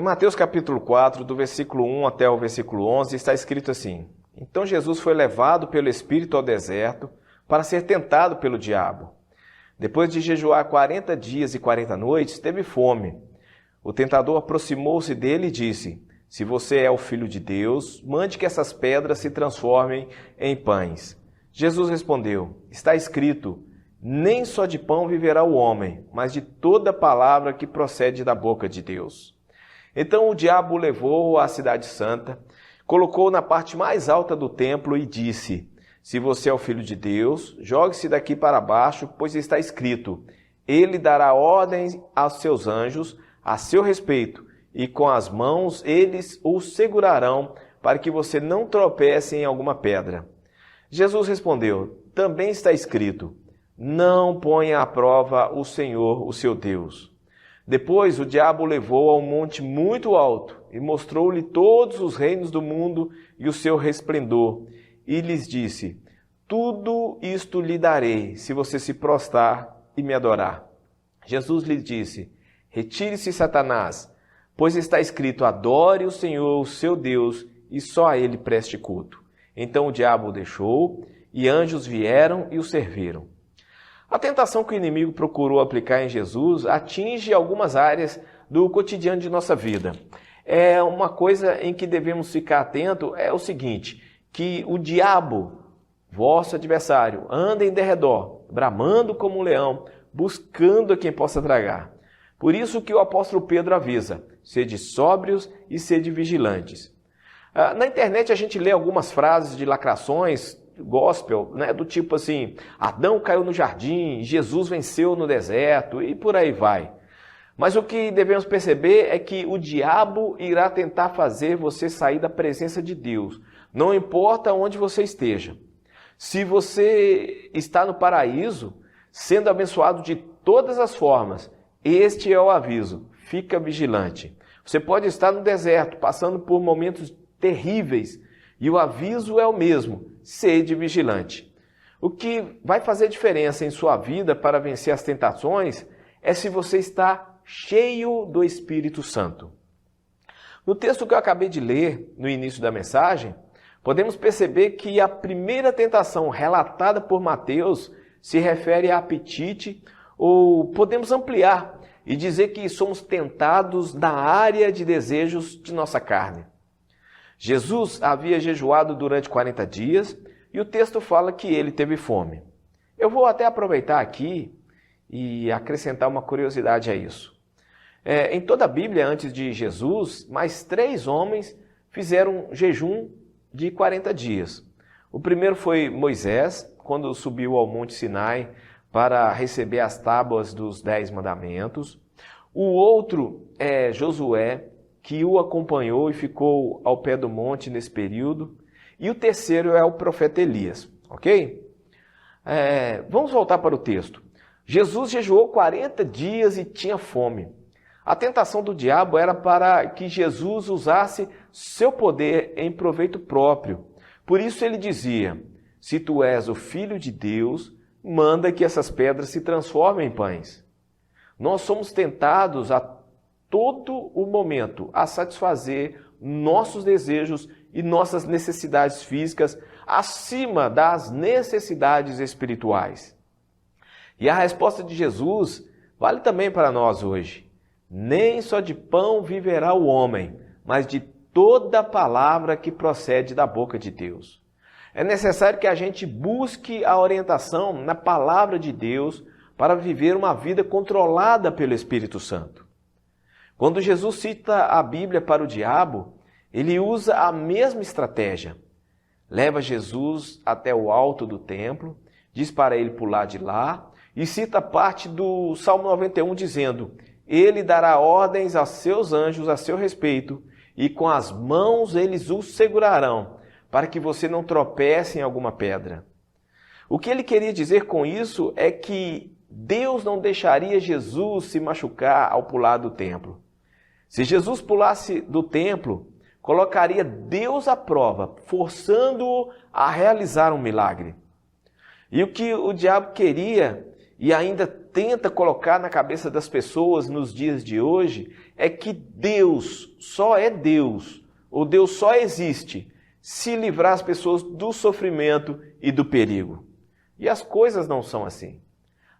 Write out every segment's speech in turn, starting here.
Em Mateus capítulo 4, do versículo 1 até o versículo 11, está escrito assim: Então Jesus foi levado pelo Espírito ao deserto para ser tentado pelo diabo. Depois de jejuar 40 dias e 40 noites, teve fome. O tentador aproximou-se dele e disse: Se você é o Filho de Deus, mande que essas pedras se transformem em pães. Jesus respondeu: Está escrito, nem só de pão viverá o homem, mas de toda palavra que procede da boca de Deus. Então o diabo o levou à cidade santa, colocou na parte mais alta do templo e disse: Se você é o Filho de Deus, jogue-se daqui para baixo, pois está escrito, Ele dará ordens aos seus anjos a seu respeito, e com as mãos eles o segurarão, para que você não tropece em alguma pedra. Jesus respondeu: Também está escrito, não ponha à prova o Senhor, o seu Deus. Depois o diabo o levou a um monte muito alto e mostrou-lhe todos os reinos do mundo e o seu resplendor. E lhes disse: Tudo isto lhe darei, se você se prostrar e me adorar. Jesus lhe disse: Retire-se, Satanás, pois está escrito, adore o Senhor, o seu Deus, e só a ele preste culto. Então o diabo o deixou, e anjos vieram e o serviram. A tentação que o inimigo procurou aplicar em Jesus atinge algumas áreas do cotidiano de nossa vida. É uma coisa em que devemos ficar atento, é o seguinte, que o diabo, vosso adversário, anda em derredor, bramando como um leão, buscando a quem possa tragar. Por isso que o apóstolo Pedro avisa, sede sóbrios e sede vigilantes. Na internet a gente lê algumas frases de lacrações, gospel, né, do tipo assim, Adão caiu no jardim, Jesus venceu no deserto e por aí vai. Mas o que devemos perceber é que o diabo irá tentar fazer você sair da presença de Deus, não importa onde você esteja. Se você está no paraíso, sendo abençoado de todas as formas, este é o aviso, fica vigilante. Você pode estar no deserto, passando por momentos terríveis, e o aviso é o mesmo, sede vigilante. O que vai fazer diferença em sua vida para vencer as tentações é se você está cheio do Espírito Santo. No texto que eu acabei de ler, no início da mensagem, podemos perceber que a primeira tentação relatada por Mateus se refere a apetite, ou podemos ampliar e dizer que somos tentados na área de desejos de nossa carne. Jesus havia jejuado durante 40 dias e o texto fala que ele teve fome. Eu vou até aproveitar aqui e acrescentar uma curiosidade a isso. Em toda a Bíblia, antes de Jesus, mais 3 homens fizeram jejum de 40 dias. O primeiro foi Moisés, quando subiu ao Monte Sinai para receber as tábuas dos 10 mandamentos. O outro é Josué, que o acompanhou e ficou ao pé do monte nesse período. E o terceiro é o profeta Elias, ok? Vamos voltar para o texto. Jesus jejuou 40 dias e tinha fome. A tentação do diabo era para que Jesus usasse seu poder em proveito próprio. Por isso ele dizia, se tu és o Filho de Deus, manda que essas pedras se transformem em pães. Nós somos tentados a todo o momento a satisfazer nossos desejos e nossas necessidades físicas acima das necessidades espirituais. E a resposta de Jesus vale também para nós hoje. Nem só de pão viverá o homem, mas de toda palavra que procede da boca de Deus. É necessário que a gente busque a orientação na palavra de Deus para viver uma vida controlada pelo Espírito Santo. Quando Jesus cita a Bíblia para o diabo, ele usa a mesma estratégia. Leva Jesus até o alto do templo, diz para ele pular de lá e cita parte do Salmo 91 dizendo, ele dará ordens aos seus anjos a seu respeito e com as mãos eles o segurarão, para que você não tropece em alguma pedra. O que ele queria dizer com isso é que Deus não deixaria Jesus se machucar ao pular do templo. Se Jesus pulasse do templo, colocaria Deus à prova, forçando-o a realizar um milagre. E o que o diabo queria e ainda tenta colocar na cabeça das pessoas nos dias de hoje é que Deus só é Deus, ou Deus só existe se livrar as pessoas do sofrimento e do perigo. E as coisas não são assim.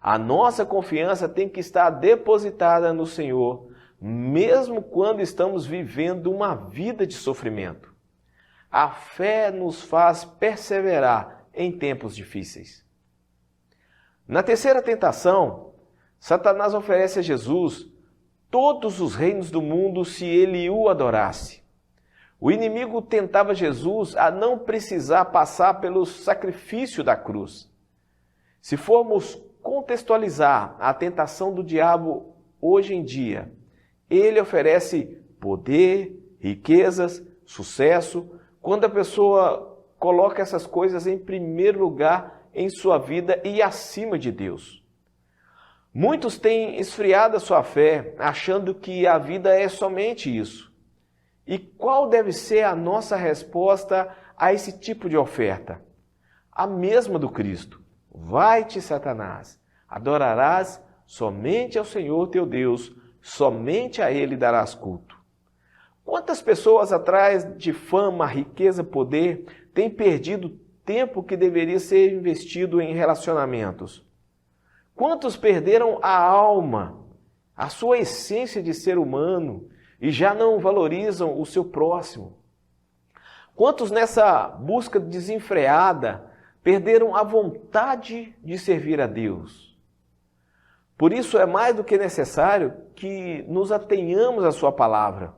A nossa confiança tem que estar depositada no Senhor, mesmo quando estamos vivendo uma vida de sofrimento. A fé nos faz perseverar em tempos difíceis. Na terceira tentação, Satanás oferece a Jesus todos os reinos do mundo se ele o adorasse. O inimigo tentava Jesus a não precisar passar pelo sacrifício da cruz. Se formos contextualizar a tentação do diabo hoje em dia, ele oferece poder, riquezas, sucesso, quando a pessoa coloca essas coisas em primeiro lugar em sua vida e acima de Deus. Muitos têm esfriado a sua fé, achando que a vida é somente isso. E qual deve ser a nossa resposta a esse tipo de oferta? A mesma do Cristo. Vai-te, Satanás, adorarás somente ao Senhor teu Deus, somente a Ele darás culto. Quantas pessoas atrás de fama, riqueza, poder têm perdido tempo que deveria ser investido em relacionamentos? Quantos perderam a alma, a sua essência de ser humano e já não valorizam o seu próximo? Quantos nessa busca desenfreada perderam a vontade de servir a Deus? Por isso é mais do que necessário que nos atenhamos à sua palavra.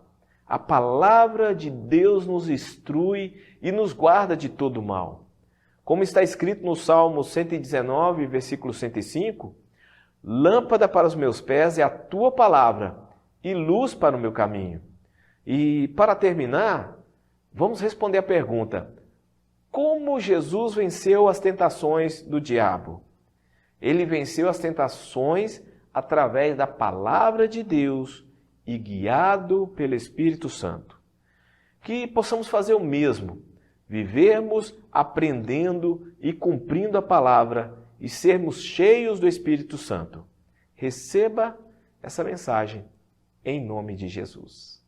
A palavra de Deus nos instrui e nos guarda de todo mal. Como está escrito no Salmo 119, versículo 105, lâmpada para os meus pés é a tua palavra e luz para o meu caminho. E para terminar, vamos responder a pergunta: como Jesus venceu as tentações do diabo? Ele venceu as tentações através da palavra de Deus e guiado pelo Espírito Santo. Que possamos fazer o mesmo, vivermos aprendendo e cumprindo a palavra e sermos cheios do Espírito Santo. Receba essa mensagem em nome de Jesus.